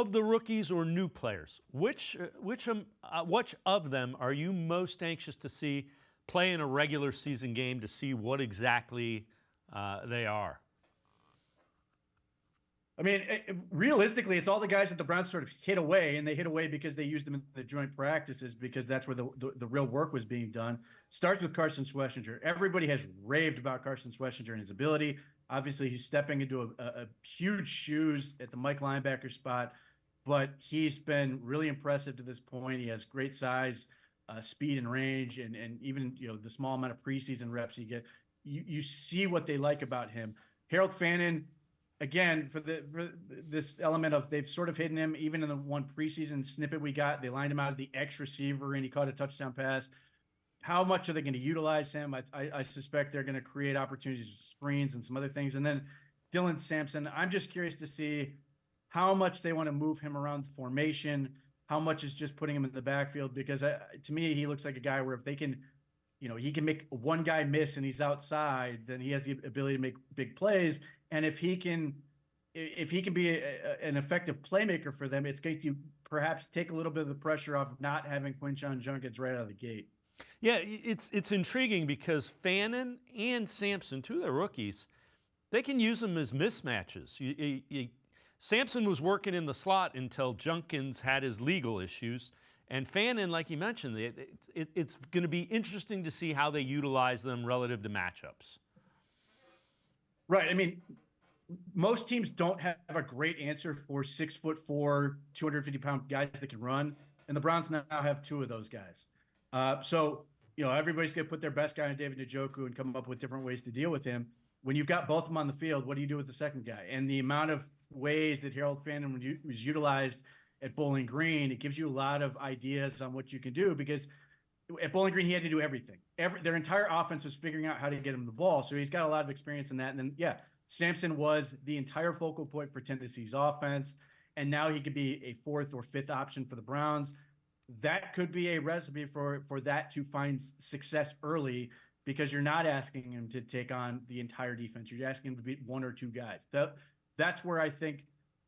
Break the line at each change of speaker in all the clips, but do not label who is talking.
of the rookies or new players, which of them are you most anxious to see play in a regular season game to see what exactly they are?
I mean, realistically, it's all the guys that the Browns sort of hid away, and they hid away because they used them in the joint practices because that's where the real work was being done. Starts with Carson Schwessinger. Everybody has raved about Carson Schwessinger and his ability. Obviously, he's stepping into a huge shoes at the Mike linebacker spot, but he's been really impressive to this point. He has great size, speed, and range, and even the small amount of preseason reps he get, you see what they like about him. Harold Fannin, again, for this element of they've sort of hidden him, even in the one preseason snippet we got, they lined him out as the X receiver and he caught a touchdown pass. How much are they going to utilize him? I suspect they're going to create opportunities with screens and some other things. And then Dylan Sampson, I'm just curious to see how much they want to move him around the formation, how much is just putting him in the backfield, because to me, he looks like a guy where if they can, he can make one guy miss and he's outside, then he has the ability to make big plays. And if he can be an effective playmaker for them, it's going to perhaps take a little bit of the pressure off not having Quinshon Judkins right out of the gate.
Yeah, it's intriguing because Fannin and Sampson, two of the rookies, they can use them as mismatches. Sampson was working in the slot until Judkins had his legal issues. And Fannin, like you mentioned, it's going to be interesting to see how they utilize them relative to matchups.
Right. I mean, most teams don't have a great answer for 6'4", 250-pound guys that can run, and the Browns now have two of those guys. So everybody's going to put their best guy on David Njoku and come up with different ways to deal with him. When you've got both of them on the field, what do you do with the second guy? And the amount of ways that Harold Fannin was utilized at Bowling Green, it gives you a lot of ideas on what you can do, because at Bowling Green, he had to do everything. Their entire offense was figuring out how to get him the ball. So he's got a lot of experience in that. And then, Sampson was the entire focal point for Tennessee's offense. And now he could be a fourth or fifth option for the Browns. That could be a recipe for that to find success early, because you're not asking him to take on the entire defense. You're asking him to beat one or two guys. That's where I think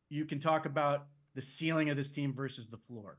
you can talk about the ceiling of this team versus the floor.